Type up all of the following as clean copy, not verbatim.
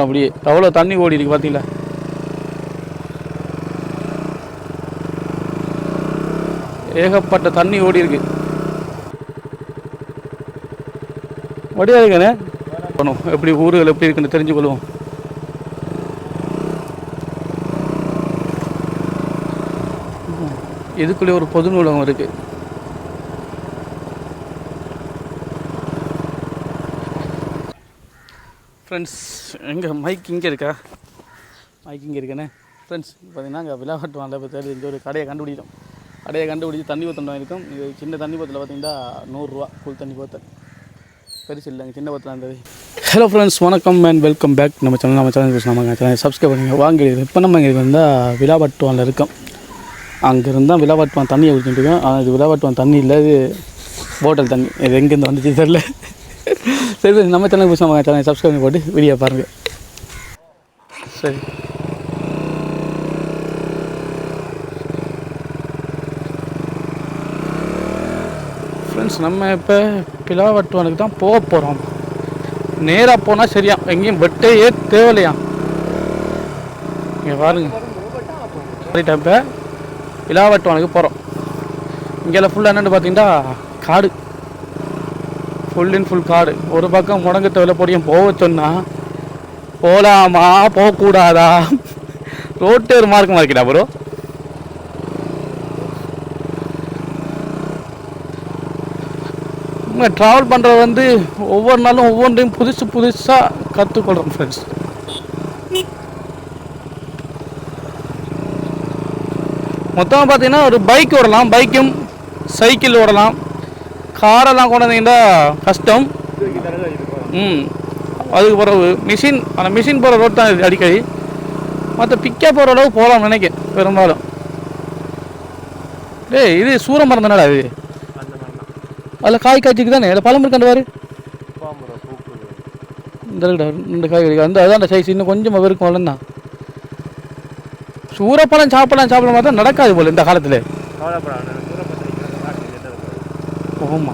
அப்படியே எவ்வளோ தண்ணி ஓடி இருக்கு பார்த்தீங்களா? ஏகப்பட்ட தண்ணி ஓடி இருக்கு. வடியாதுங்கண்ணே போனோம். எப்படி ஊர்கள் எப்படி இருக்குன்னு தெரிஞ்சுக்கொள்வோம். இதுக்குள்ளே ஒரு பொது நூலகம் இருக்கு. ஃப்ரெண்ட்ஸ், எங்கே மைக் இங்கே இருக்கா? மைக் இங்கே இருக்கேண்ணே. ஃப்ரெண்ட்ஸ், பார்த்தீங்கன்னா அங்கே விழாவட்டுவானில் இப்போ தேடி இங்கே ஒரு கடையை கண்டுபிடிக்கும். கடையை கண்டுபிடிச்சி தண்ணி ஊற்றணும் இருக்கும். இது சின்ன தண்ணி போத்தில் பார்த்தீங்கன்னா 100 ரூபா ஃபுல் தண்ணி போத்தல். பெருசு இல்லைங்க, சின்ன போத்தில் இருந்தது. ஹலோ ஃப்ரெண்ட்ஸ், வணக்கம் அண்ட் வெல்கம் பேக். நம்ம சேனல் சேனல் சப்ஸ்கிரைப் பண்ணுங்கள். வாங்கி இப்போ நம்ம இங்கே வந்தால் விழாவட்டுவானில் இருக்கோம். அங்கே இருந்தால் விழாவட்டுவான் தண்ணியை ஊற்றிட்டு இருக்கோம். ஆனால் இது விழாவட்டுவான் தண்ணி இல்லை, இது போட்டல் தண்ணி. இது எங்கேருந்து வந்துச்சு தெரியல. சரி, நம்ம சேனல் சப்ஸ்கிரைப் பண்ணி போட்டு வீடியோ பாருங்கள். சரி ஃப்ரெண்ட்ஸ், நம்ம இப்போ விழாவட்டுவானுக்கு தான் போக போகிறோம். நேராக போனால் சரியா, எங்கேயும் வெட்டையே தேவையில்லையா. இங்கே பாருங்க, சரிட்டா இப்போ விழாவட்டுவானுக்கு போகிறோம். இங்கெல்லாம் ஃபுல்லாக என்னென்னு பார்த்தீங்கன்னா காடு, ஃபுல் அண்ட் ஃபுல் காடு. ஒரு பக்கம் முடங்க தேவையில்ல பொடியும் போக சொன்னால் போகலாமா போகக்கூடாதா ரோட்டே ஒரு மார்க்கமாக இருக்கா ப்ரோ. ட்ராவல் பண்ணுறது வந்து ஒவ்வொரு நாளும் ஒவ்வொன்றையும் புதுசாக கற்றுக்கொள்கிறோம் ஃப்ரெண்ட்ஸ். மொத்தமாக பார்த்தீங்கன்னா ஒரு பைக் ஓடலாம், பைக்கும் சைக்கிள் ஓடலாம், காரெல்லாம் கொண்டு வந்தீங்கன்னா கஷ்டம். அதுக்கு பிறகு மிஷின், அந்த மிஷின் போகிற ரோட் தான் இது அடிக்கடி. மற்ற பிக்கப் போகிற அளவுக்கு போகலாம் நினைக்கிறேன் பெரும்பாலும். இது சூரமரம் தானடா இது? அதில் காய் காய்ச்சிக்கு தானே, அதில் பழம் இருக்காண்டுவாரு. இந்த காய் கிடைக்கும் அந்த அதான் அந்த சைஸ் இன்னும் கொஞ்சம் இருக்கும் வளர்ந்தான். சூரப்பழம் சாப்பிடலாம் பார்த்தா நடக்காது போல் இந்த காலத்தில். ஆமா,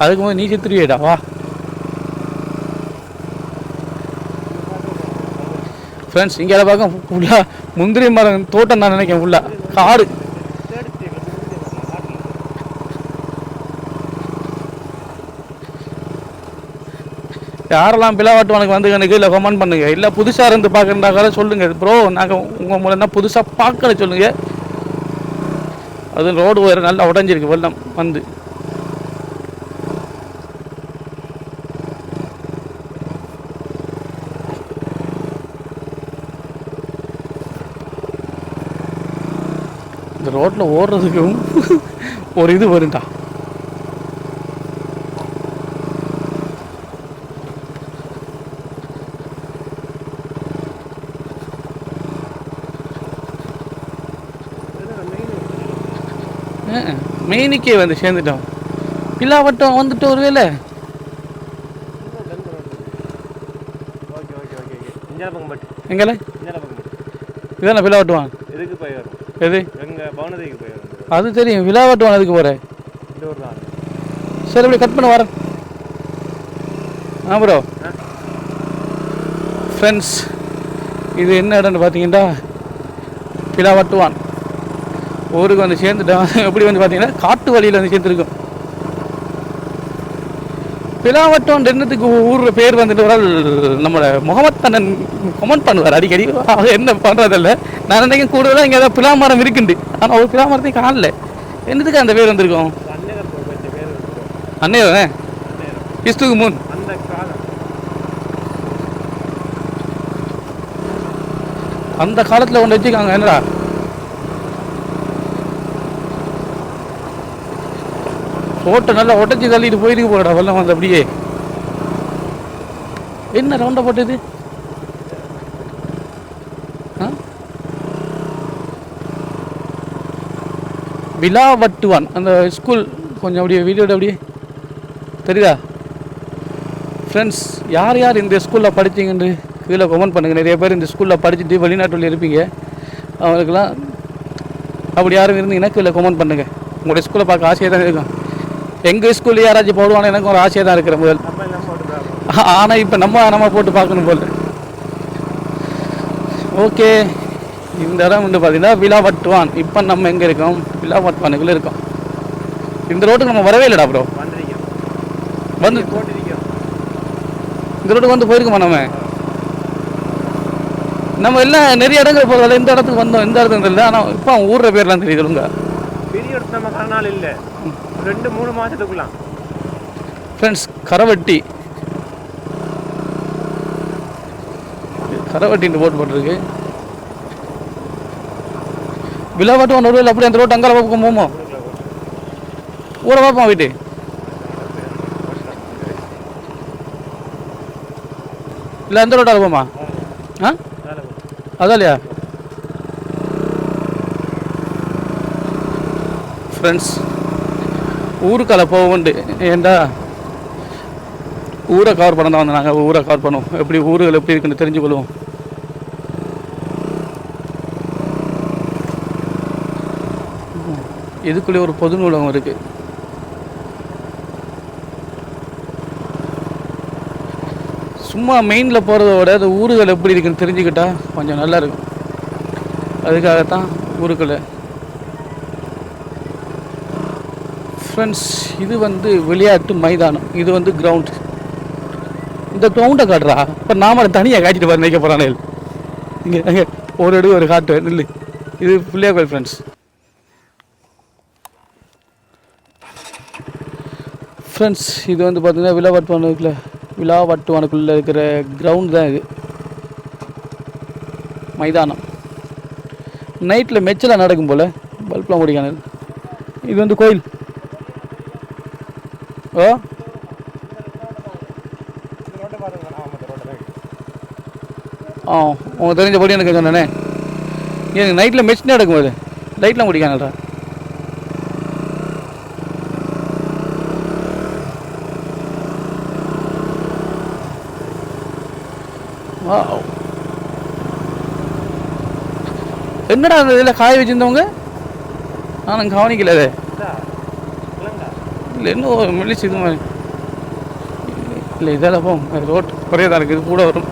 அதுக்கு போது நீ செத்துருவியடா. வா ஃப்ரெண்ட்ஸ், இங்கே பார்க்க ஃபுல்லாக முந்திரி மரம் தோட்டம் தான் நினைக்கிறேன். ஃபுல்லாக காடு. யாரெல்லாம் விழாவட்டுவானுக்கு வந்து எனக்கு இல்லை கமெண்ட் பண்ணுங்கள். இல்லை புதுசாக இருந்து பார்க்குறதாக்காக சொல்லுங்கள் ப்ரோ. நாங்கள் உங்கள் மூலம் தான் புதுசாக பார்க்கல சொல்லுங்கள். அது ரோடு வேறு நல்லா உடஞ்சிருக்கு வெள்ளம் வந்து. இந்த ரோட்டில் ஓடுறதுக்கும் ஒரு இது வருண்டா. மெயினுக்கே வந்து சேர்ந்துட்டோம். விழாவட்டம் வந்துட்டு ஒரு வேலை எங்கல இதான விழாவட்டுவான். எது அது தெரியும். விழாவட்டுவான் அதுக்கு போகிறேன். சரி, அப்படி கட் பண்ண வரேன். ப்ரோ ஃப்ரெண்ட்ஸ், இது என்ன இடம்னு பார்த்தீங்கன்னா விழாவட்டுவான் ஊருக்கு வந்து சேர்ந்துட்டோம். எப்படி வந்து பார்த்தீங்கன்னா காட்டு வழியில் வந்து சேர்ந்துருக்கோம். விழாவட்டம் ரெண்டுத்துக்கு ஊர் பேர் வந்துட்டு வரால் நம்மளோட முகமத் அண்ணன் கமெண்ட் பண்ணுவார் அடிக்கடி. என்ன பண்ணுறதில்ல, நான் நினைக்கிறேன் கூடுதலாக இங்கே ஏதாவது பிலா மரம் இருக்குண்டு. ஆனால் ஒரு பிலா மரத்தையும் காணல. என்னதுக்கு அந்த பேர் வந்திருக்கோம்? அன்னையரே இஸ்துக்கு முன் அந்த காலத்தில் ஒன்று வச்சுக்காங்க. என்னடா ரோட்டை நல்லா உடச்சி தள்ளிட்டு போயிருக்கு போடா வெள்ளம் வந்து. அப்படியே என்ன ரவுண்டா போட்டது? விழாவட்டுவான் அந்த ஸ்கூல் கொஞ்சம் அப்படியே வீடியோட அப்படியே தெரியுதா ஃப்ரெண்ட்ஸ்? யார் யார் இந்த ஸ்கூலில் படித்தீங்கன்னு கீழே கமெண்ட் பண்ணுங்கள். நிறைய பேர் இந்த ஸ்கூலில் படிச்சுட்டு வெளிநாட்டில் இருப்பீங்க. அவங்களுக்கெல்லாம் அப்படி யாரும் இருந்தீங்கன்னா கீழே கமெண்ட் பண்ணுங்கள். உங்களுடைய ஸ்கூலை பார்க்க ஆசையாக தான் இருக்கும். எங்கள் ஸ்கூலில் யாராச்சும் போடுவாங்க, எனக்கு ஒரு ஆசையாக தான் இருக்கிற முதல். ஆனால் இப்போ நம்ம போட்டு பார்க்கணும் போல். ஓகே, இந்த இடம் வந்து பார்த்தீங்கன்னா விழாவட்டுவான். இப்போ நம்ம எங்கே இருக்கோம்? விழாவட்டுவானுக்குள்ளே இருக்கோம். இந்த ரோட்டுக்கு நம்ம வரவே இல்லைடா ப்ரோ. வந்து இந்த ரோட்டுக்கு வந்து போயிருக்கோமா நம்ம எல்லாம் நிறைய இடங்கள் போகிறதால இந்த இடத்துக்கு வந்தோம். இந்த இடத்துக்கு இல்லை, ஆனால் இப்போ அவன் ஊர்ற பேர்லாம் தெரியுதுங்க. பெரிய இடத்து நம்ம கரநாள் இல்லை, 2-3 மாதத்துக்குலாம். ஃப்ரெண்ட்ஸ், கரவட்டி கரவட்டின்னு போட்டுருக்கு. விழாவாட்டு ஒன்று ரோடு அப்படி அந்த ரோட்டு அங்கே பார்ப்போம். போமோ ஊரை பார்ப்போம் வீட்டு. இல்லை எந்த ரோட்டாக இருப்போமா? ஆ அதான் இல்லையா ஃப்ரெண்ட்ஸ்? ஊருக்கால போவோண்டு ஏண்டா ஊரை கவர் பண்ண தான் வந்து நாங்கள் ஊரை கவர் பண்ணுவோம். எப்படி ஊர்கள் எப்படி இருக்குன்னு தெரிஞ்சுக்கொள்வோம். இதுக்குள்ளே ஒரு பொது நூலகம் இருக்குது. சும்மா மெயினில் போகிறத விட அது ஊர்கள் எப்படி இருக்குன்னு தெரிஞ்சுக்கிட்டா கொஞ்சம் நல்லா இருக்கும். அதுக்காகத்தான் ஊருக்குள்ளே. ஃப்ரெண்ட்ஸ், இது வந்து விளையாட்டு மைதானம். இது வந்து கிரவுண்ட். இந்த கிரவுண்டை காட்டுறா. இப்போ நாம தனியாக காட்டிட்டு பாரு நினைக்க போகிறானே. இங்கே ஒரு அடி ஒரு காட்டு இல்லை. இது பிள்ளையா கோயில் ஃப்ரெண்ட்ஸ். ஃப்ரெண்ட்ஸ், இது வந்து பார்த்தீங்கன்னா விழாவட்டுவானுக்குள்ளே இருக்கிற கிரவுண்ட் தான் இது, மைதானம். நைட்டில் மெச்சலாக நடக்கும் போல் பல்ப்லாம் ஓடிக்கானது. இது வந்து கோயில். ஓ ஆ, உங்களுக்கு தெரிஞ்சபடி எனக்கு சொன்னேனே. எனக்கு நைட்டில் மெச் நடக்கும்போது லைட்லாம் ஓடிக்கானடா. என்னடா அந்த இதில் காய வச்சுருந்தவங்க? நான் கவனிக்கல. அது இல்லை இன்னும் மெலிச்சு இது மாதிரி இல்லை. இதெல்லாம் போகும் ரோட் குறையதான் இருக்குது, கூட வரும்.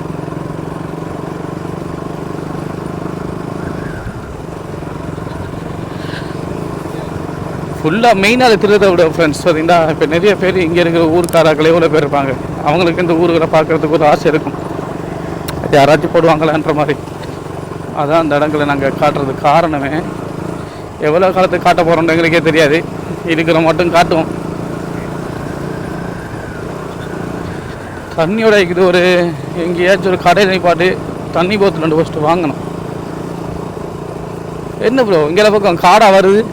ஃபுல்லாக மெயினாக அதை திருத்த விட ஃப்ரெண்ட்ஸ் பார்த்தீங்கன்னா, இப்போ நிறைய பேர் இங்கே இருக்கிற ஊருக்காராக்களே எவ்வளோ பேர் இருப்பாங்க. அவங்களுக்கு இந்த ஊர்களை பார்க்குறதுக்கு ஒரு ஆசை இருக்கும். யாராச்சும் போடுவாங்களான்ற மாதிரி. அதான் அந்த இடங்களை நாங்கள் காட்டுறதுக்கு காரணமே. எவ்வளோ காலத்துக்கு காட்ட போகிறோம்னு எங்களுக்கே தெரியாது. இருக்கிற மட்டும் காட்டுவோம். தண்ணியோட இது ஒரு எங்கேயாச்சும் ஒரு கடை நிப்பாட்டு தண்ணி போத்தில் 2 ஃபஸ்ட்டு வாங்கணும். என்ன ப்ரோ இங்கே பக்கம் காடாக வருது?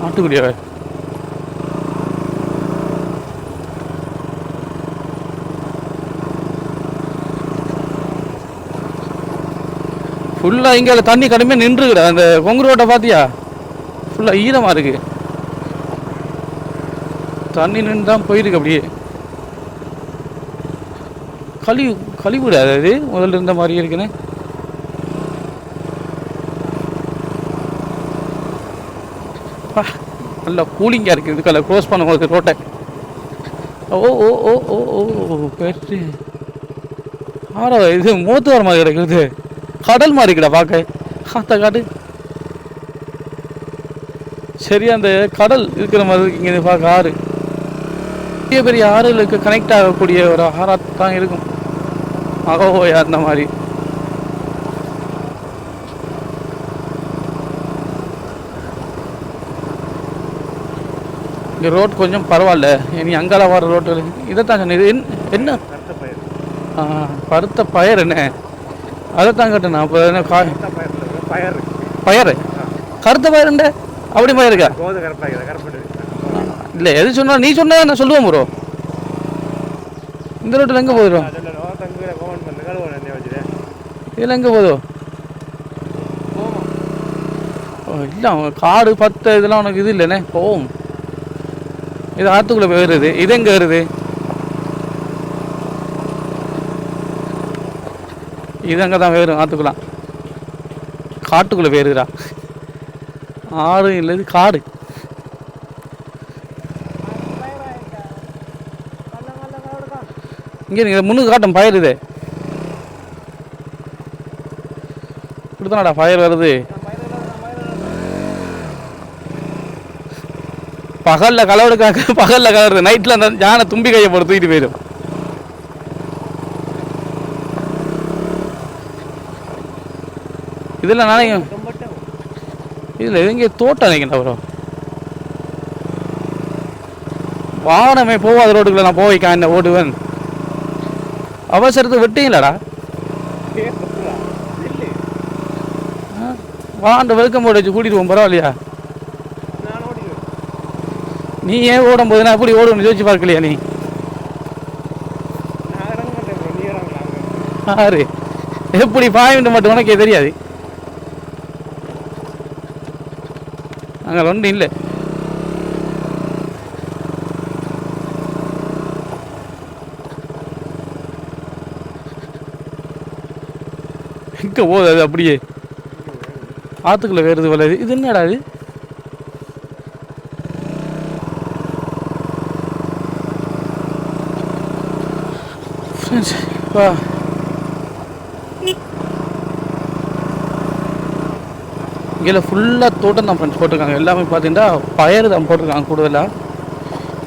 ஆட்டுக்குடியா? ஃபுல்லாக இங்கே தண்ணி கடுமையாக நின்றுக்குடா. அந்த கொங்கு ரோட்டை பார்த்தியா? ஃபுல்லாக ஈரமாக இருக்குது. தண்ணி நின்று தான் போயிருக்கு. அப்படியே கழிவுடாது. அது முதல்ல இருந்த மாதிரி இருக்குன்னு. நல்லா கூலிங்காக இருக்குது. இதுக்கெல்லாம் க்ளோஸ் பண்ணும்போது ரோட்டை. ஓ ஓ ஓ ஓ ஓ பெற்று ஆரோ இது மூத்து வர மாதிரி கிடக்குது. கடல் மாதிரி இருக்குடா பார்க்க. அந்த காடு சரி, அந்த கடல் இருக்கிற மாதிரி இருக்கு. இங்கே பார்க்க ஆறு, பெரிய பெரிய ஆறுகளுக்கு கனெக்ட் ஆகக்கூடிய ஒரு ஆறாக தான் இருக்கும். அகோயா அந்த மாதிரி. இந்த ரோட் கொஞ்சம் பரவாயில்ல. இனி அங்கால வர ரோட்டு இதைத்தான் சொன்னது. என்ன பருத்த பயிர்? என்ன அதைத்தான் கேட்டேன். அப்போ என்ன பயிர் கருத்த பயிருண்ட அப்படி பயிருக்கா? இல்லை எது சொன்னா நீ சொன்னா நான் சொல்லுவேன் ப்ரோ. இந்த ரோட்டில் எங்கே போயிடும்? இதில் எங்கே போதும்? இல்லை காடு பத்து இதெல்லாம் உனக்கு இது இல்லைண்ணே. போகும். இது ஆற்றுக்குள்ளே போய் வருது. இது எங்கே வருது? இது அங்கே தான் வேறும். ஆற்றுக்குலாம் காட்டுக்குள்ளே போயிருக்குறா. ஆறு இல்லை, இது காடு. இங்கே நீங்கள் முன்னுக்கு காட்டும் ஃபயர் இது இப்படித்தானடா ஃபயர் வருது. பகலில் கலவெடுக்காக்க பகலில் கலருது, நைட்டில் அந்த யானை தும்பி கையை போட்டு தூக்கிட்டு போயிடும். இதில் நாளைக்கு இதில் எங்கே தோட்டம் நினைக்கின்ற ப்ரோ. வாகனமே போகாத ரோட்டுக்குள்ள நான் போய்க்கா என்ன ஓடுவேன். அவசரத்தை விட்டீங்களாடா வாண்ட வெல்கம் போர்டு வச்சு கூட்டிட்டு போவோம் பரவாயில்லையா. நீ ஏன் ஓடும் போது நான் எப்படி ஓடுவேன்னு யோசிச்சு பார்க்கலையா நீ? ஆறு எப்படி பாயிண்ட் மட்டும் உனக்கே தெரியாது. அங்கே ஒன்றும் இல்லை. எங்கே போகுது அது அப்படியே ஆற்றுக்குள்ளே வேறுது வளருது. இது என்னடா அது? வா இங்கே ஃபுல்லாக தோட்டம் தான் ஃப்ரெண்ட்ஸ் போட்டிருக்காங்க. எல்லாமே பார்த்தீங்கன்னா பயிர் தான் போட்டிருக்காங்க கூடுதலாக.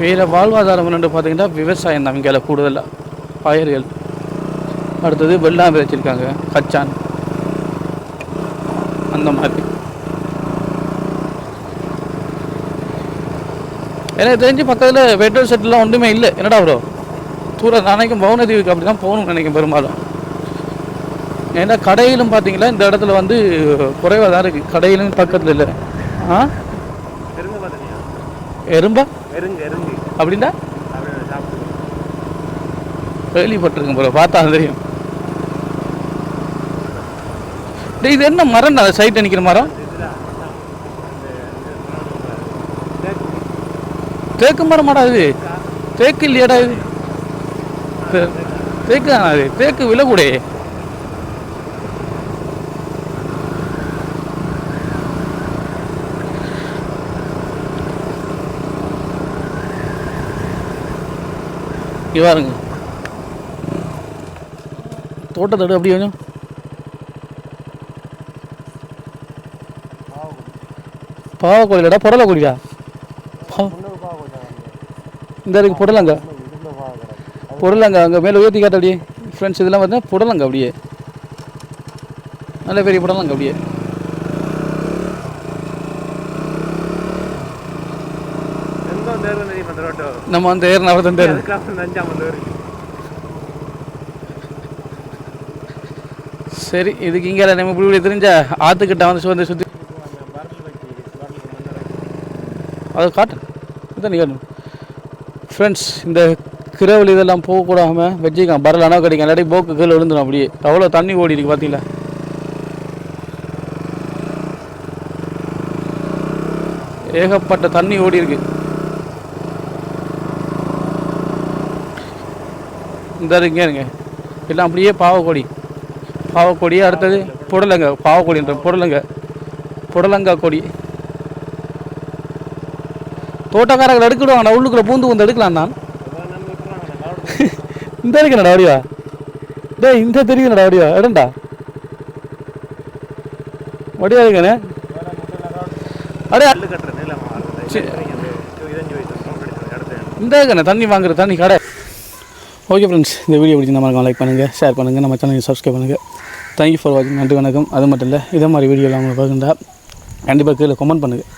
வேறு வாழ்வாதாரம் என்னென்னு பார்த்தீங்கன்னா விவசாயம் தான் இங்கே கூடுதலாக பயிர்கள். அடுத்தது வெள்ளாமை விதைச்சிருக்காங்க, கச்சான் அந்த மாதிரி. எனக்கு தெரிஞ்சு பக்கத்தில் பெட்ரோல் செட்லாம் ஒன்றுமே இல்லை. என்னடா ப்ரோ தூரம் நினைக்கும் பவுனதீவுக்கு அப்படி தான் போகணும்னு நினைக்கும் பெரும்பாலும். ஏன்னா கடையிலும் பார்த்தீங்களா இந்த இடத்துல வந்து குறைவாக தான் இருக்குது. கடையிலும் பக்கத்தில் இல்லை. ஆ எறும்பா அப்படின்னா கேள்விப்பட்டிருக்கேன் ப்ரோ, பார்த்தா தெரியும். இது என்ன மரம் சைட்டில் நிற்கிற மரம்? தேக்கு மரம் மாடா இது? தேக்கு இல்லையாடா இது? தேக்கு தானா அது? தேக்கு விலை கூட. பாருங்க தோட்டத்தோடு அப்படி கொஞ்சம் பாவக்கோழிடா புடலை கோழிடா. இந்த இருக்கு புடலங்க புடலங்க அங்கே மேலே உயர்த்தி காட்ட அப்படியே ஃப்ரெண்ட்ஸ். இதெல்லாம் பார்த்தீங்கன்னா புடலங்க அப்படியே நல்ல பெரிய புடலங்க அப்படியே. நம்ம அந்த ஏர் நவரத்தன் தேர் சரி. இதுக்கு இங்கே நம்ம இப்படி தெரிஞ்ச ஆற்றுக்கிட்ட வந்து சுற்றி அதை காட்டு இதான் நீ காட்டணும் ஃப்ரெண்ட்ஸ். இந்த கிரவல் இதெல்லாம் போகக்கூடாமல் வச்சுக்கலாம். பரலானா கிடைக்கும், இல்லாட்டி போக்கு கீழே விழுந்துடும் அப்படியே. அவ்வளோ தண்ணி ஓடி இருக்கு பார்த்தீங்களா. ஏகப்பட்ட தண்ணி ஓடி இருக்கு. இந்த இருங்க இருங்க எல்லாம் அப்படியே பாவக்கொடி அடுத்தது புடலங்க பாவக்கொடின்ற புடலங்கா கொடி. தோட்டக்காரர்கள் எடுக்கிடுவாங்க, நான் உள்ளுக்குள்ள பூந்து வந்து எடுக்கலாம். நான் இந்த இருக்கு நடவடியா டே இந்த தெரியுது நடவடியா இடண்டா வடியா இருக்கனே அடே இந்த இருக்கண்ணே தண்ணி வாங்குற தண்ணி கடை. ஓகே ஃப்ரெண்ட்ஸ், இந்த வீடியோ பிடிச்சி நம்ம லைக் பண்ணுங்கள், ஷேர் பண்ணுங்கள், நம்ம சேனலை சப்ஸ்கிரைப் பண்ணுங்கள். தேங்க்யூ ஃபார் வாட்சிங். நன்றி வணக்கம். அது மட்டும் இல்லை இதே மாதிரி வீடியோவில் அவங்க பார்க்குறா கண்டிப்பாக கீழே கமெண்ட் பண்ணுங்கள்.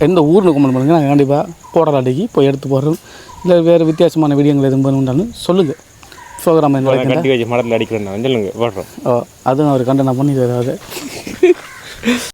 எந்த ஊரில் கமெண்ட் பண்ணுங்கள், நாங்கள் கண்டிப்பாக போடலாட்டிக்கு போய் எடுத்து போடுறோம். இல்லை வேறு வித்தியாசமான வீடியோங்கள் எதுவும் பண்ணுண்டாலும் சொல்லுங்கள். ப்ரோக்ராம் என்ன மடத்தில் அடிக்கிறேன் சொல்லுங்கள் போடுறோம். அதுவும் அவர் கண்டனம் பண்ணி தராது.